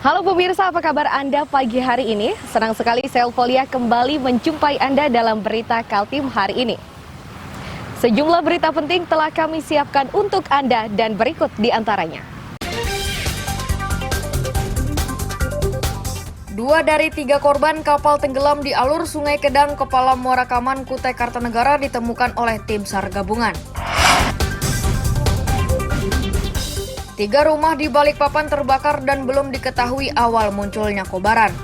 Halo pemirsa, apa kabar Anda pagi hari ini? Senang sekali saya Elvolia kembali menjumpai Anda dalam berita Kaltim hari ini. Sejumlah berita penting telah kami siapkan untuk Anda dan berikut di antaranya. 2 dari 3 korban kapal tenggelam di alur Sungai Kedang, Kepala Muara Kaman, Kutai Kartanegara ditemukan oleh tim SAR gabungan. 3 rumah di Balikpapan terbakar dan belum diketahui awal munculnya kobaran.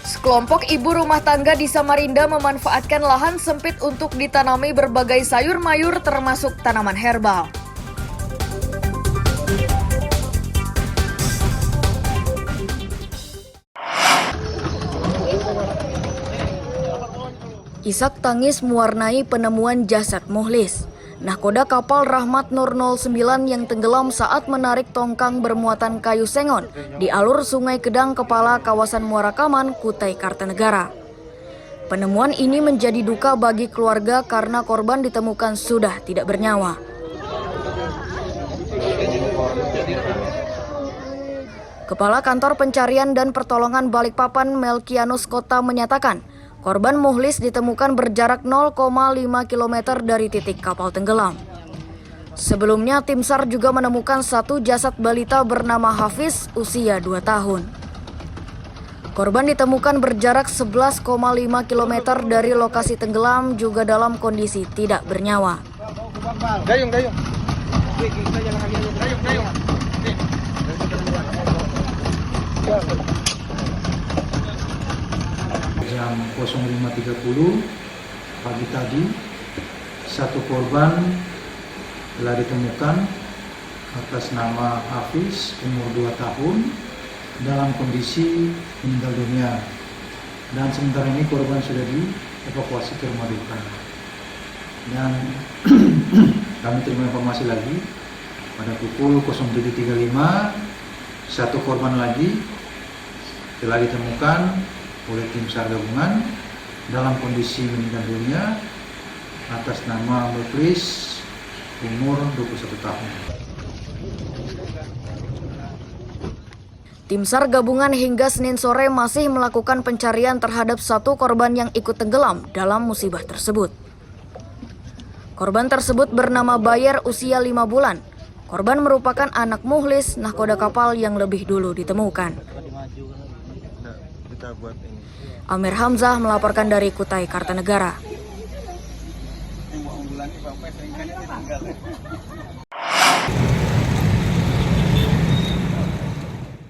Sekelompok ibu rumah tangga di Samarinda memanfaatkan lahan sempit untuk ditanami berbagai sayur mayur termasuk tanaman herbal. Isak tangis mewarnai penemuan jasad Muhlis. Nahkoda kapal Rahmat Nur 09 yang tenggelam saat menarik tongkang bermuatan kayu sengon di alur Sungai Kedang, Kepala kawasan Muara Kaman, Kutai Kartanegara. Penemuan ini menjadi duka bagi keluarga karena korban ditemukan sudah tidak bernyawa. Kepala Kantor Pencarian dan Pertolongan Balikpapan Melkianus Kota menyatakan, korban Muhlis ditemukan berjarak 0,5 km dari titik kapal tenggelam. Sebelumnya, tim SAR juga menemukan satu jasad balita bernama Hafiz, usia 2 tahun. Korban ditemukan berjarak 11,5 km dari lokasi tenggelam juga dalam kondisi tidak bernyawa. Jam 05.30 pagi tadi, satu korban telah ditemukan atas nama Hafiz, umur 2 tahun, dalam kondisi meninggal dunia. Dan sementara ini korban sudah dievakuasi ke rumah duka. Dan kami terima informasi lagi, pada pukul 07.35, satu korban lagi telah ditemukan oleh tim SAR gabungan dalam kondisi meninggal dunia atas nama Muhlis, umur 21 tahun. Tim SAR gabungan hingga Senin sore masih melakukan pencarian terhadap satu korban yang ikut tenggelam dalam musibah tersebut. Korban tersebut bernama Bayer, usia 5 bulan. Korban merupakan anak Muhlis, nahkoda kapal yang lebih dulu ditemukan. Amir Hamzah melaporkan dari Kutai Kartanegara.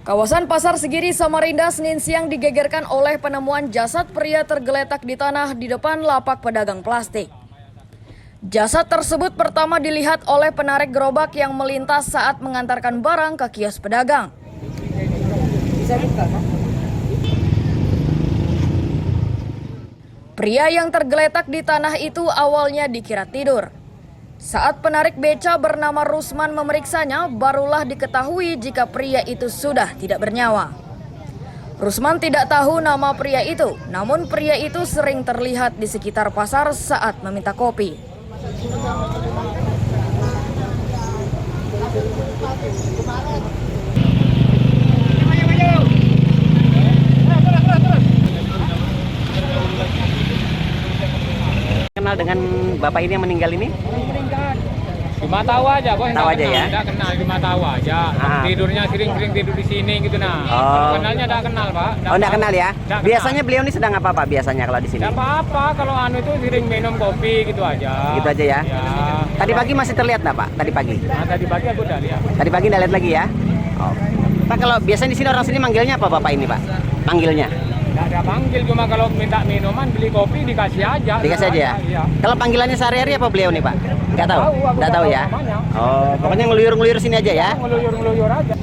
Kawasan Pasar Segiri, Samarinda, Senin siang digegerkan oleh penemuan jasad pria tergeletak di tanah di depan lapak pedagang plastik. Jasad tersebut pertama dilihat oleh penarik gerobak yang melintas saat mengantarkan barang ke kios pedagang. Pria yang tergeletak di tanah itu awalnya dikira tidur. Saat penarik beca bernama Rusman memeriksanya, barulah diketahui jika pria itu sudah tidak bernyawa. Rusman tidak tahu nama pria itu, namun pria itu sering terlihat di sekitar pasar saat meminta kopi. Kenal dengan bapak ini yang meninggal ini? Cuma tahu aja, Bos. Tahu aja ya? Tidak kenal, cuma tahu aja. Tidurnya sering-sering tidur di sini gitu nah. Kenalnya tidak kenal, Pak. Tidak kenal ya? Biasanya beliau ini sedang apa Pak biasanya kalau di sini? Tidak apa-apa, kalau anu itu sering minum kopi gitu aja. Gitu aja ya? Ya. Tadi pagi masih terlihat nggak Pak? Tadi pagi? Nah, tadi pagi aku udah lihat. Tadi pagi nggak lihat lagi ya? Oh. Pak, kalau biasanya di sini orang sini manggilnya apa Bapak ini Pak? Manggilnya? Tidak ada panggil, cuma kalau minta minuman, beli kopi dikasih aja. Dikasih aja ya? Iya. Kalau panggilannya sehari-hari apa beliau nih Pak? Nggak tahu? Aku Nggak tahu ya? namanya. Oh, pokoknya ngeluyur-ngeluyur sini aja ya? Ngeluyur-ngeluyur aja.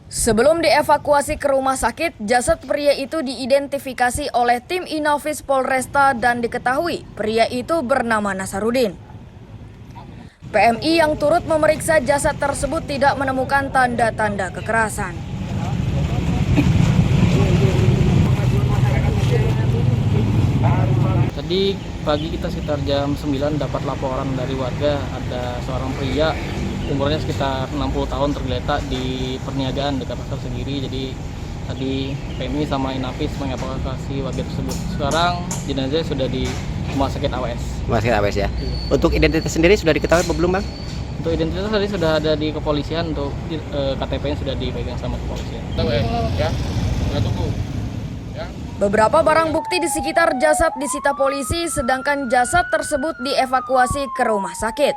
Sebelum dievakuasi ke rumah sakit, jasad pria itu diidentifikasi oleh tim Inafis Polresta dan diketahui pria itu bernama Nasarudin. PMI yang turut memeriksa jasad tersebut tidak menemukan tanda-tanda kekerasan. Tadi pagi kita sekitar jam 9 dapat laporan dari warga ada seorang pria umurnya sekitar 60 tahun tergeletak di perniagaan dekat pasar Segiri. Jadi tadi PMI sama Inafis mengevakuasi warga tersebut. Sekarang jenazah sudah di Rumah Sakit AWS. Rumah Sakit AWS ya. Untuk identitas sendiri sudah diketahui apa belum, Bang? Untuk identitas tadi sudah ada di kepolisian, untuk KTP-nya sudah dipegang sama kepolisian. Ya, kita tunggu. Ya. Beberapa barang bukti di sekitar jasad disita polisi, sedangkan jasad tersebut dievakuasi ke rumah sakit.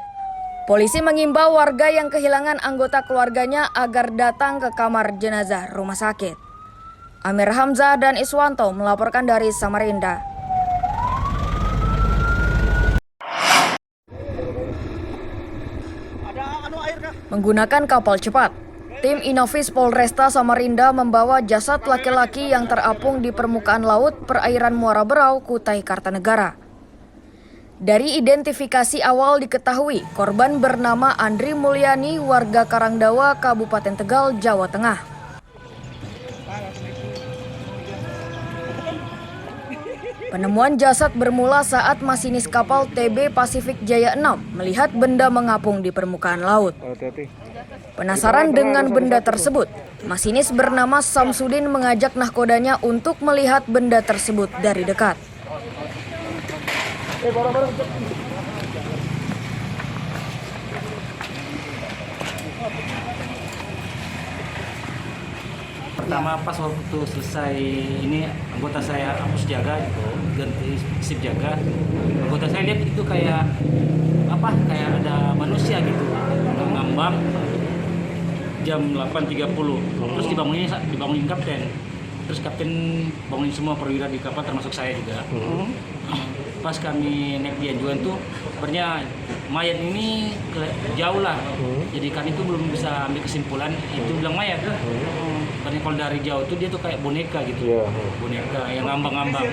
Polisi mengimbau warga yang kehilangan anggota keluarganya agar datang ke kamar jenazah rumah sakit. Amir Hamzah dan Iswanto melaporkan dari Samarinda. Menggunakan kapal cepat, tim Inafis Polresta Samarinda membawa jasad laki-laki yang terapung di permukaan laut perairan Muara Berau, Kutai Kartanegara. Dari identifikasi awal diketahui, korban bernama Andri Mulyani, warga Karangdawa, Kabupaten Tegal, Jawa Tengah. Penemuan jasad bermula saat masinis kapal TB Pasifik Jaya 6 melihat benda mengapung di permukaan laut. Penasaran dengan benda tersebut, masinis bernama Samsudin mengajak nahkodanya untuk melihat benda tersebut dari dekat. Pertama pas waktu selesai ini anggota saya hapus jaga itu ganti sip jaga, anggota saya lihat itu kayak apa, kayak ada manusia gitu ngambang jam 8.30 terus dibangunin kapten, terus kapten bangunin semua perwira di kapal termasuk saya juga. Pas kami naik di Anjuan tuh sebenarnya mayat ini jauh lah, jadi kami tuh belum bisa ambil kesimpulan itu bilang mayat. Karena kalau dari jauh tuh dia tuh kayak boneka gitu, boneka yang ngambang-ngambang.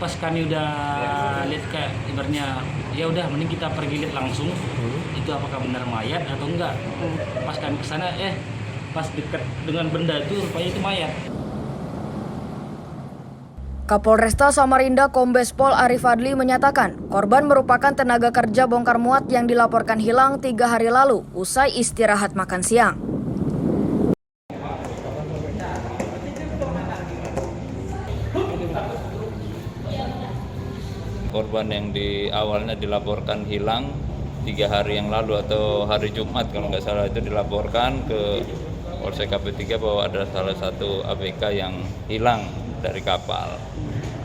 Pas kami udah lihat kayak ibaratnya ya udah mending kita pergi lihat langsung itu apakah benar mayat atau enggak. Pas kami kesana pas dekat dengan benda itu rupanya itu mayat. Kapolresta Samarinda Kombes Pol Arif Adli menyatakan korban merupakan tenaga kerja bongkar muat yang dilaporkan hilang 3 hari lalu usai istirahat makan siang. Korban yang awalnya dilaporkan hilang 3 hari yang lalu atau hari Jumat kalau nggak salah, itu dilaporkan ke Polsek KP3 bahwa ada salah satu ABK yang hilang dari kapal.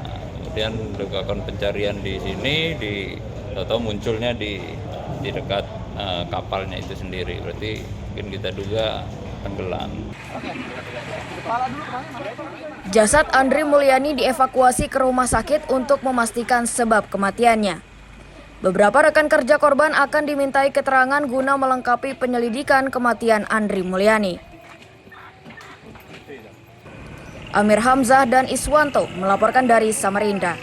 Nah, kemudian dilakukan pencarian di sini, atau munculnya di dekat kapalnya itu sendiri. Berarti mungkin kita duga tenggelam. Jasad Andri Mulyani dievakuasi ke rumah sakit untuk memastikan sebab kematiannya. Beberapa rekan kerja korban akan dimintai keterangan guna melengkapi penyelidikan kematian Andri Mulyani. Amir Hamzah dan Iswanto melaporkan dari Samarinda.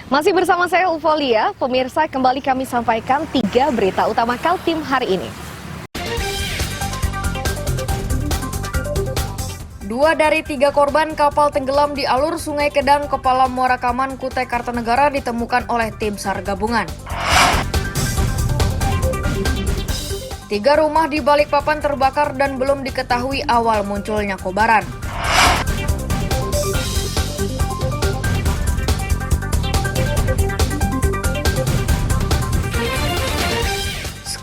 Masih bersama saya Ufolia, pemirsa, kembali kami sampaikan 3 berita utama Kaltim hari ini. 2 dari 3 korban kapal tenggelam di alur Sungai Kedang, Kepala Muara Kaman, Kutai Kartanegara ditemukan oleh tim SAR gabungan. 3 rumah di Balikpapan terbakar dan belum diketahui awal munculnya kobaran.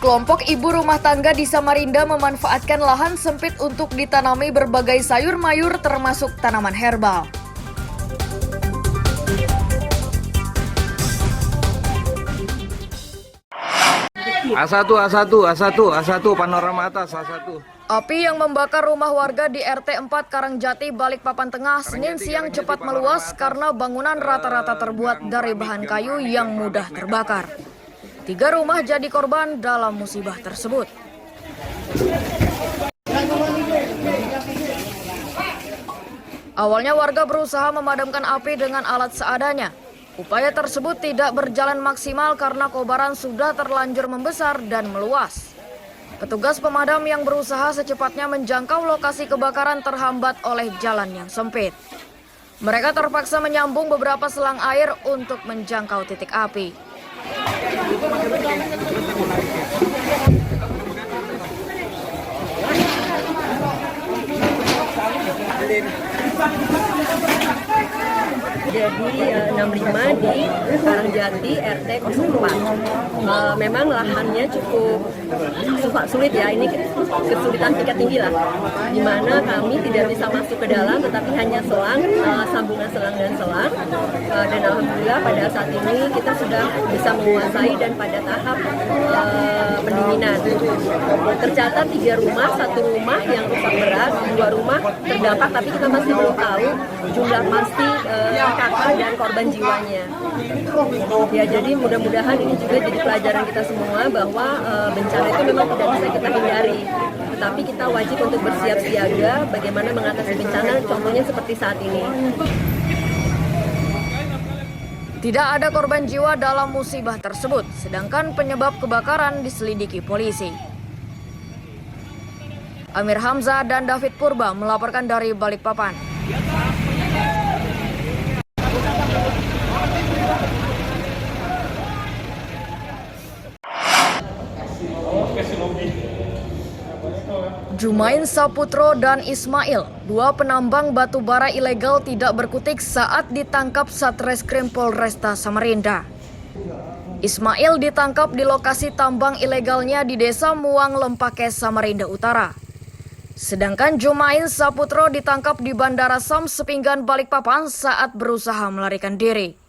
Kelompok ibu rumah tangga di Samarinda memanfaatkan lahan sempit untuk ditanami berbagai sayur mayur termasuk tanaman herbal. A1 panorama atas A1. Api yang membakar rumah warga di RT 4 Karangjati, Balikpapan Tengah, Senin siang cepat meluas karena bangunan rata-rata terbuat dari bahan kayu yang mudah terbakar. 3 rumah jadi korban dalam musibah tersebut. Awalnya warga berusaha memadamkan api dengan alat seadanya. Upaya tersebut tidak berjalan maksimal karena kobaran sudah terlanjur membesar dan meluas. Petugas pemadam yang berusaha secepatnya menjangkau lokasi kebakaran terhambat oleh jalan yang sempit. Mereka terpaksa menyambung beberapa selang air untuk menjangkau titik api. Jadi 65 di Karangjati RT 04. Memang lahannya cukup sulit ya, ini kesulitan tingkat tinggi lah, di mana kami tidak bisa masuk ke dalam, tetapi hanya selang, sambungan selang dan selang. Dan alhamdulillah pada saat ini kita sudah bisa menguasai dan pada tahap pendinginan. Tercatat 3 rumah, 1 rumah yang rusak berat, 2 rumah terdampak, tapi kita masih belum tahu jumlah pasti kakak dan korban jiwanya. Ya, jadi mudah-mudahan ini juga jadi pelajaran kita semua bahwa bencana itu memang tidak bisa kita hindari, tetapi kita wajib untuk bersiap siaga bagaimana mengatasi bencana, contohnya seperti saat ini. Tidak ada korban jiwa dalam musibah tersebut, sedangkan penyebab kebakaran diselidiki polisi. Amir Hamzah dan David Purba melaporkan dari Balikpapan. Jumain Saputro dan Ismail, 2 penambang batu bara ilegal tidak berkutik saat ditangkap Satreskrim Polresta Samarinda. Ismail ditangkap di lokasi tambang ilegalnya di Desa Muang Lempake, Samarinda Utara. Sedangkan Jumain Saputro ditangkap di Bandara Sam Sepinggan Balikpapan saat berusaha melarikan diri.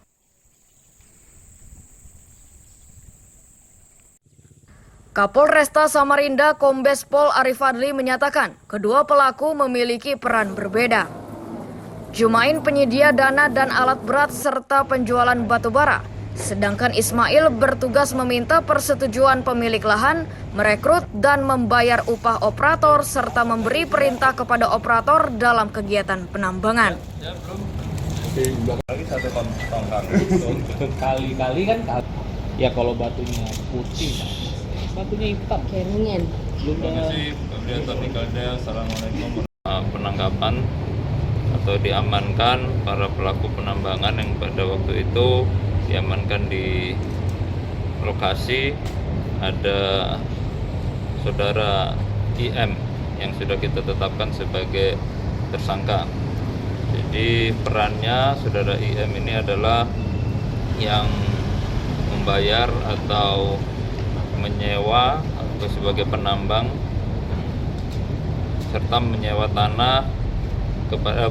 Kapolresta Samarinda Kombes Pol Arif Fadli menyatakan kedua pelaku memiliki peran berbeda. Jumain penyedia dana dan alat berat serta penjualan batu bara, sedangkan Ismail bertugas meminta persetujuan pemilik lahan, merekrut dan membayar upah operator serta memberi perintah kepada operator dalam kegiatan penambangan. Kali-kali kan ya kalau batunya putih, batunya hitam kayak mungkin. Terima kasih Pak Brianto Nikalda. Assalamualaikum. Penangkapan atau diamankan para pelaku penambangan yang pada waktu itu diamankan di lokasi. Ada saudara IM yang sudah kita tetapkan sebagai tersangka. Jadi perannya saudara IM ini adalah yang membayar atau menyewa atau sebagai penambang serta menyewa tanah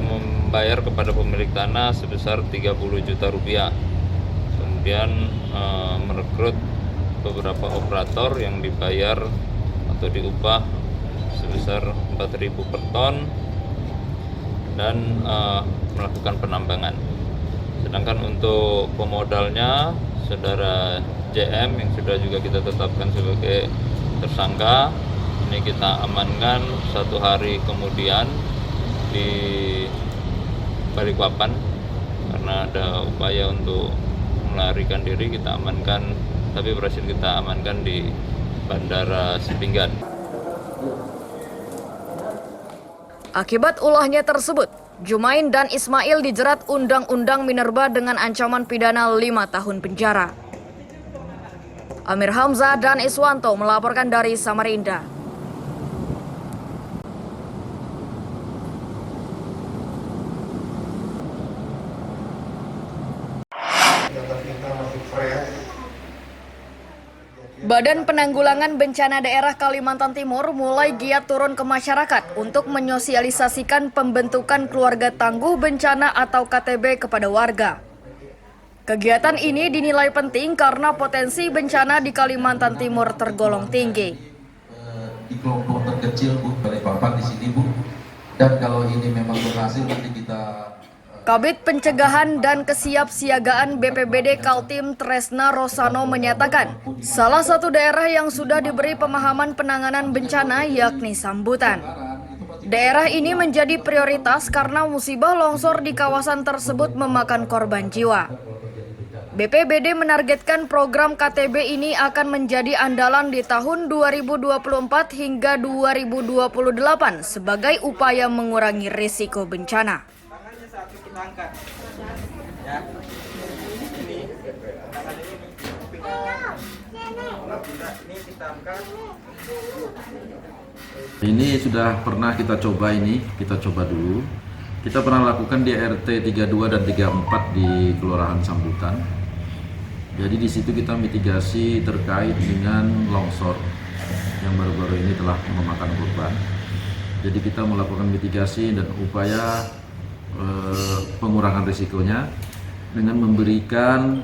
membayar kepada pemilik tanah sebesar 30 juta rupiah. Kemudian merekrut beberapa operator yang dibayar atau diupah sebesar 4.000 per ton dan melakukan penambangan. Sedangkan untuk pemodalnya saudara JM yang sudah juga kita tetapkan sebagai tersangka, ini kita amankan 1 hari kemudian di Balikpapan karena ada upaya untuk melarikan diri. Kita amankan, tapi berhasil kita amankan di Bandara Sepinggan. Akibat ulahnya tersebut, Jumain dan Ismail dijerat Undang-Undang Minerba dengan ancaman pidana 5 tahun penjara. Amir Hamzah dan Iswanto melaporkan dari Samarinda. Badan Penanggulangan Bencana Daerah Kalimantan Timur mulai giat turun ke masyarakat untuk menyosialisasikan pembentukan keluarga tangguh bencana atau KTB kepada warga. Kegiatan ini dinilai penting karena potensi bencana di Kalimantan Timur tergolong tinggi. Di kelompok terkecil Bu, Balikpapan di sini Bu. Dan kalau ini memang berhasil nanti kita Kabid Pencegahan dan Kesiapsiagaan BPBD Kaltim Tresna Rosano menyatakan, salah satu daerah yang sudah diberi pemahaman penanganan bencana yakni Sambutan. Daerah ini menjadi prioritas karena musibah longsor di kawasan tersebut memakan korban jiwa. BPBD menargetkan program KTB ini akan menjadi andalan di tahun 2024 hingga 2028 sebagai upaya mengurangi risiko bencana. Ini sudah pernah kita coba dulu. Kita pernah lakukan di RT 32 dan 34 di Kelurahan Sambutan. Jadi di situ kita mitigasi terkait dengan longsor yang baru-baru ini telah memakan korban. Jadi kita melakukan mitigasi dan upaya pengurangan risikonya dengan memberikan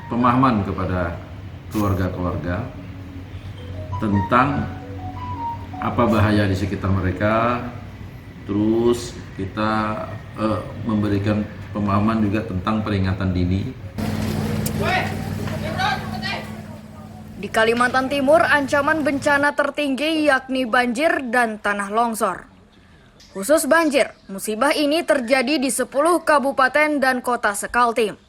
pemahaman kepada keluarga-keluarga tentang apa bahaya di sekitar mereka. Terus kita memberikan pemahaman juga tentang peringatan dini. Di Kalimantan Timur, ancaman bencana tertinggi yakni banjir dan tanah longsor. Khusus banjir, musibah ini terjadi di 10 kabupaten dan kota sekaltim.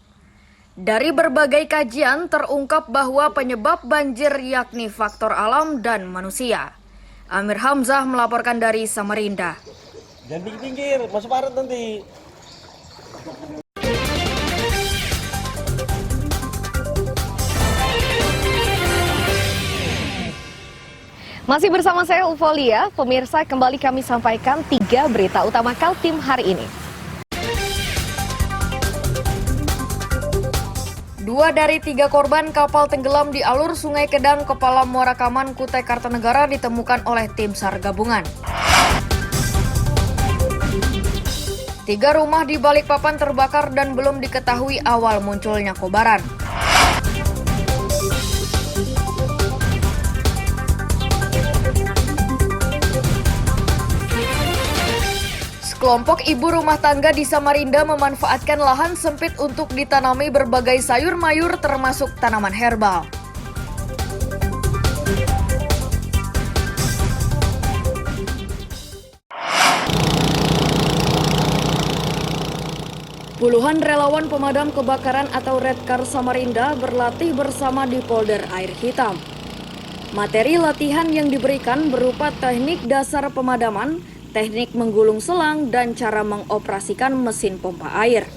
Dari berbagai kajian terungkap bahwa penyebab banjir yakni faktor alam dan manusia. Amir Hamzah melaporkan dari Samarinda. Jangan pinggir, masuk parit nanti. Masih bersama saya Ufolia, pemirsa, kembali kami sampaikan 3 berita utama Kaltim hari ini. 2 dari 3 korban kapal tenggelam di alur Sungai Kedang, Kepala Muara Kaman, Kutai Kartanegara ditemukan oleh tim SAR gabungan. 3 rumah di Balikpapan terbakar dan belum diketahui awal munculnya kobaran. Sekelompok ibu rumah tangga di Samarinda memanfaatkan lahan sempit untuk ditanami berbagai sayur mayur termasuk tanaman herbal. Puluhan relawan pemadam kebakaran atau Redcar Samarinda berlatih bersama di polder Air Hitam. Materi latihan yang diberikan berupa teknik dasar pemadaman, teknik menggulung selang, dan cara mengoperasikan mesin pompa air.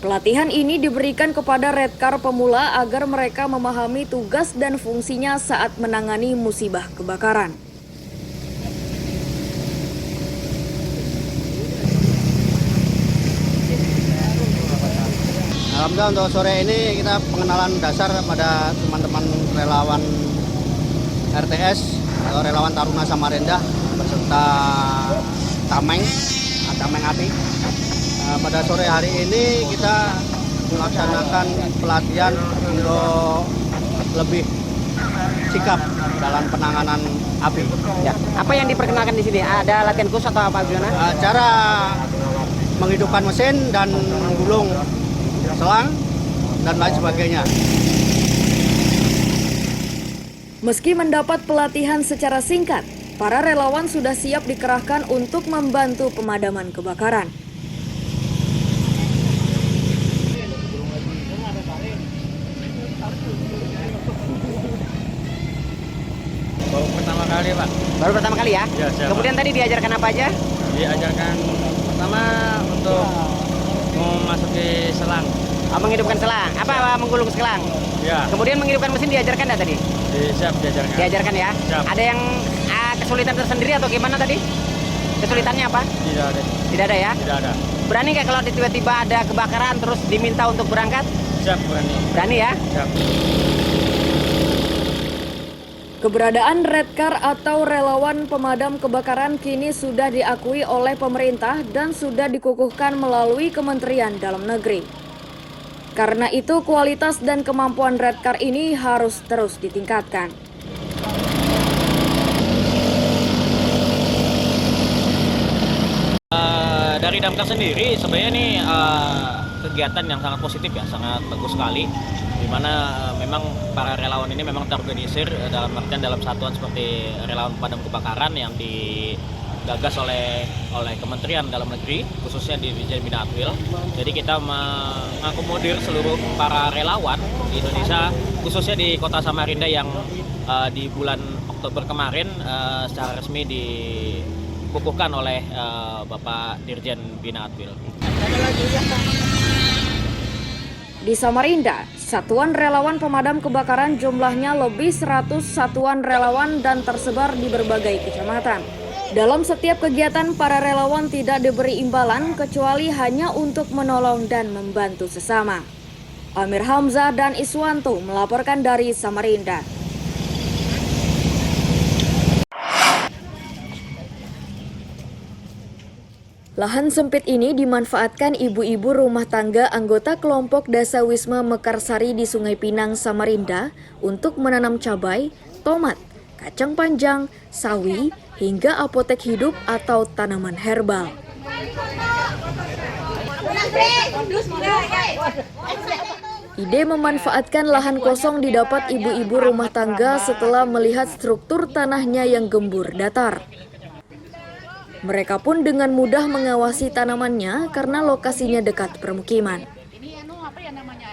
Pelatihan ini diberikan kepada Redcar pemula agar mereka memahami tugas dan fungsinya saat menangani musibah kebakaran. Alhamdulillah untuk sore ini kita pengenalan dasar pada teman-teman relawan RTS atau relawan Taruna Samarinda beserta Tameng Api. Pada sore hari ini kita melaksanakan pelatihan untuk lebih sikap dalam penanganan api. Ya. Apa yang diperkenalkan di sini? Ada latihan khusus atau apa gimana? Cara menghidupkan mesin dan menggulung selang dan lain sebagainya. Meski mendapat pelatihan secara singkat, para relawan sudah siap dikerahkan untuk membantu pemadaman kebakaran. Baru pertama kali, Pak. Baru pertama kali ya? Ya, siap. Kemudian tadi diajarkan apa aja? Diajarkan pertama untuk memasuki selang. Menghidupkan selang. Apa menggulung selang? Ya. Kemudian menghidupkan mesin diajarkan nggak tadi? Siap diajarkan. Diajarkan ya? Siap. Ada yang kesulitan tersendiri atau gimana tadi? Kesulitannya apa? Tidak ada. Tidak ada ya? Tidak ada. Berani nggak kalau tiba-tiba ada kebakaran terus diminta untuk berangkat? Siap, berani. Berani ya? Siap. Keberadaan Redcar atau relawan pemadam kebakaran kini sudah diakui oleh pemerintah dan sudah dikukuhkan melalui Kementerian Dalam Negeri. Karena itu kualitas dan kemampuan Redcar ini harus terus ditingkatkan. Dari Damkar sendiri sebenarnya ini kegiatan yang sangat positif ya, sangat bagus sekali. Di mana memang para relawan ini memang terorganisir dalam artian dalam satuan seperti relawan pemadam kebakaran yang digagas oleh Kementerian Dalam Negeri, khususnya di Dirjen Bina Akmil. Jadi kita mengakomodir seluruh para relawan di Indonesia, khususnya di Kota Samarinda yang di bulan Oktober kemarin secara resmi dikukuhkan oleh Bapak Dirjen Bina Akmil. Di Samarinda, satuan relawan pemadam kebakaran jumlahnya lebih 100 satuan relawan dan tersebar di berbagai kecamatan. Dalam setiap kegiatan, para relawan tidak diberi imbalan kecuali hanya untuk menolong dan membantu sesama. Amir Hamzah dan Iswanto melaporkan dari Samarinda. Lahan sempit ini dimanfaatkan ibu-ibu rumah tangga anggota kelompok Dasawisma Mekarsari di Sungai Pinang, Samarinda untuk menanam cabai, tomat, kacang panjang, sawi, hingga apotek hidup atau tanaman herbal. Ide memanfaatkan lahan kosong didapat ibu-ibu rumah tangga setelah melihat struktur tanahnya yang gembur datar. Mereka pun dengan mudah mengawasi tanamannya karena lokasinya dekat permukiman.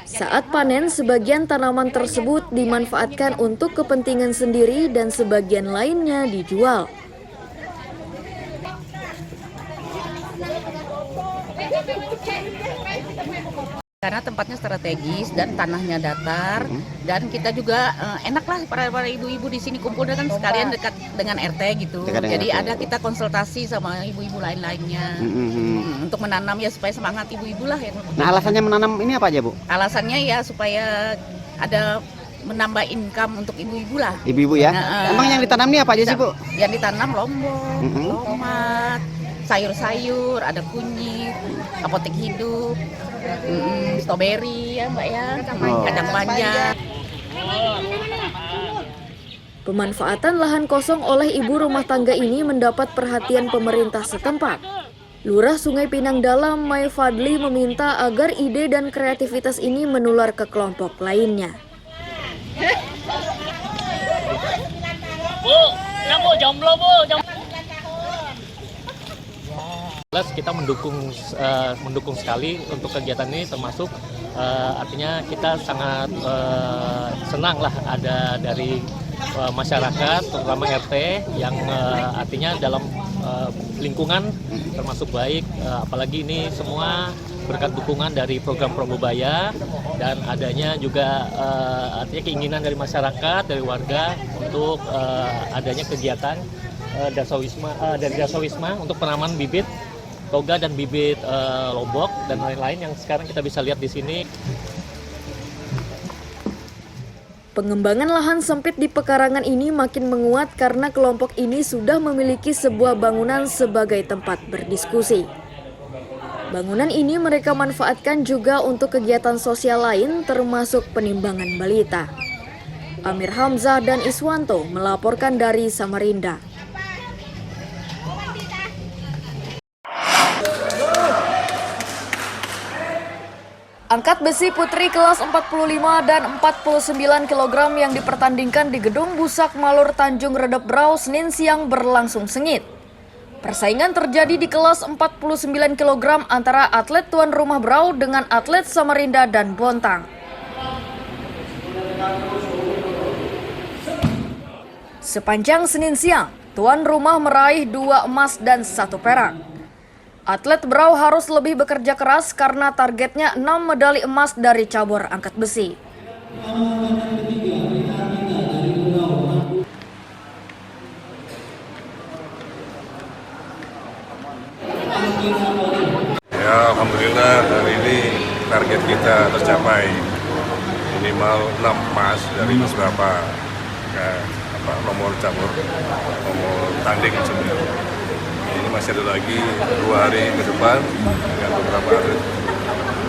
Saat panen, sebagian tanaman tersebut dimanfaatkan untuk kepentingan sendiri dan sebagian lainnya dijual. Karena tempatnya strategis dan tanahnya datar, dan kita juga enak lah para ibu-ibu di sini kumpul kan sekalian dekat dengan RT gitu. Jadi RT. Ada kita konsultasi sama ibu-ibu lain-lainnya untuk menanam ya supaya semangat ibu-ibu lah. Ya. Nah, alasannya menanam ini apa aja, Bu? Alasannya ya supaya ada menambah income untuk ibu-ibu lah. Ibu-ibu ya? Emang yang ditanam ini apa aja sih, Bu? Yang ditanam lombok, tomat, sayur-sayur, ada kunyit, apotek hidup, stroberi ya Mbak ya, kacang panjang. Pemanfaatan lahan kosong oleh ibu rumah tangga ini mendapat perhatian pemerintah setempat. Lurah Sungai Pinang Dalam, Mai Fadli, meminta agar ide dan kreativitas ini menular ke kelompok lainnya. Bu, Bu, jomblo Bu, kita mendukung sekali untuk kegiatan ini, termasuk artinya kita sangat senang lah ada dari masyarakat, terutama RT yang artinya dalam lingkungan termasuk baik, apalagi ini semua berkat dukungan dari program Promobaya dan adanya juga artinya keinginan dari masyarakat, dari warga untuk adanya kegiatan dari Dasawisma untuk penanaman bibit toga dan bibit lombok dan lain-lain yang sekarang kita bisa lihat di sini. Pengembangan lahan sempit di pekarangan ini makin menguat karena kelompok ini sudah memiliki sebuah bangunan sebagai tempat berdiskusi. Bangunan ini mereka manfaatkan juga untuk kegiatan sosial lain termasuk penimbangan balita. Amir Hamzah dan Iswanto melaporkan dari Samarinda. Angkat besi putri kelas 45 dan 49 kg yang dipertandingkan di Gedung Busak Malur Tanjung Redep Brau Senin siang berlangsung sengit. Persaingan terjadi di kelas 49 kg antara atlet tuan rumah Brau dengan atlet Samarinda dan Bontang. Sepanjang Senin siang, tuan rumah meraih 2 emas dan 1 perak. Atlet Brau harus lebih bekerja keras karena targetnya 6 medali emas dari cabur angkat besi. Ya, alhamdulillah hari ini target kita tercapai. Minimal 6 emas dari beberapa nomor cabur, nomor tanding sebenarnya. Ini masih ada lagi 2 hari ke depan dengan beberapa atlet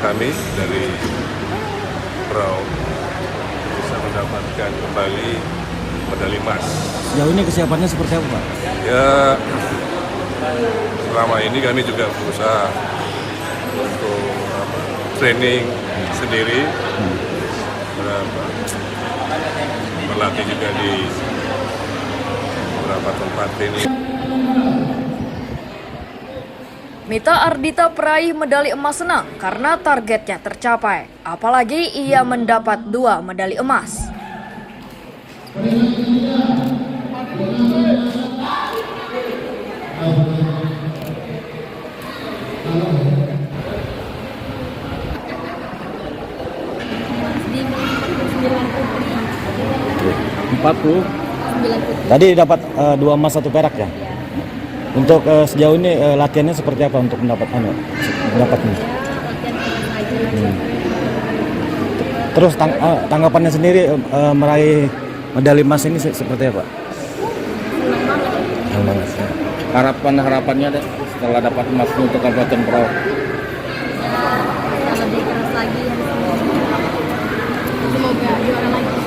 kami dari Brau bisa mendapatkan kembali medali emas. Sejauh ini kesiapannya seperti apa, Pak? Ya, selama ini kami juga berusaha untuk training sendiri, berlatih juga di beberapa tempat ini. Mita Ardita peraih medali emas senang karena targetnya tercapai. Apalagi ia mendapat 2 medali emas. Tadi dapat 2 emas 1 perak ya. Untuk sejauh ini latihannya seperti apa untuk mendapatnya? Terus tanggapannya sendiri meraih medali emas ini seperti apa? Senang banget. Harapannya deh setelah dapat emas untuk Kabupaten Berau. Lebih keras lagi. Semoga juara lagi.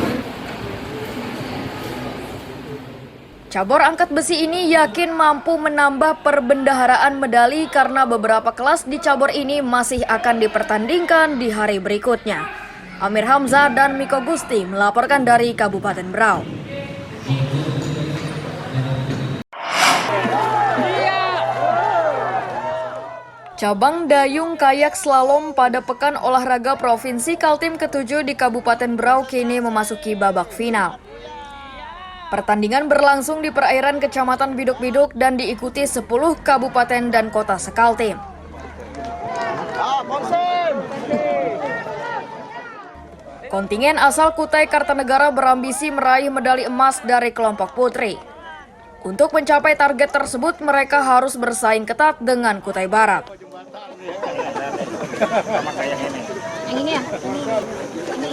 Cabur angkat besi ini yakin mampu menambah perbendaharaan medali karena beberapa kelas di cabur ini masih akan dipertandingkan di hari berikutnya. Amir Hamzah dan Miko Gusti melaporkan dari Kabupaten Berau. Cabang dayung kayak slalom pada Pekan Olahraga Provinsi Kaltim ke-7 di Kabupaten Berau kini memasuki babak final. Pertandingan berlangsung di perairan Kecamatan Biduk-Biduk dan diikuti 10 kabupaten dan kota sekaltim. Kontingen asal Kutai Kartanegara berambisi meraih medali emas dari kelompok putri. Untuk mencapai target tersebut, mereka harus bersaing ketat dengan Kutai Barat. Yang ini ya? Ini.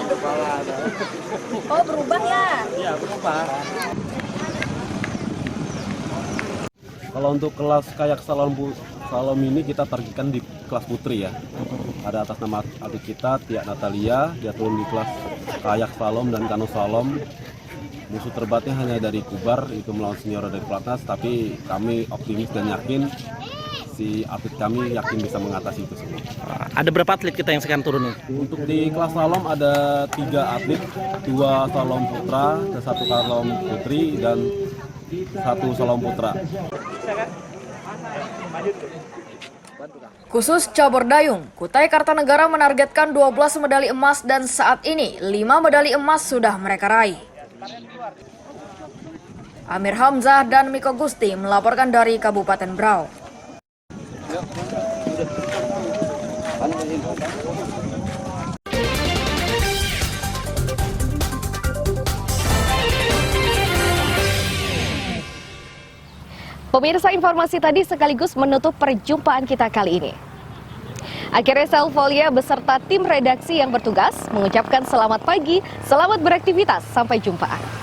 Oh, berubah ya? Iya, berubah. Kalau untuk kelas kayak slalom ini kita targetkan di kelas putri ya. Ada atas nama adik kita, Tia Natalia, dia turun di kelas kayak slalom dan kano slalom. Musuh terberatnya hanya dari Kubar, itu melawan senior dari Platnas, tapi kami optimis dan yakin si atlet kami yakin bisa mengatasi itu semua. Ada berapa atlet kita yang sekarang turun? Untuk di kelas slalom ada 3 atlet, 2 slalom putra, 1 slalom putri, dan 1 slalom putra. Khusus cabur dayung, Kutai Kartanegara menargetkan 12 medali emas dan saat ini 5 medali emas sudah mereka raih. Amir Hamzah dan Miko Gusti melaporkan dari Kabupaten Berau. Pemirsa, informasi tadi sekaligus menutup perjumpaan kita kali ini. Akhirnya saya Eufolia beserta tim redaksi yang bertugas mengucapkan selamat pagi, selamat beraktivitas, sampai jumpa.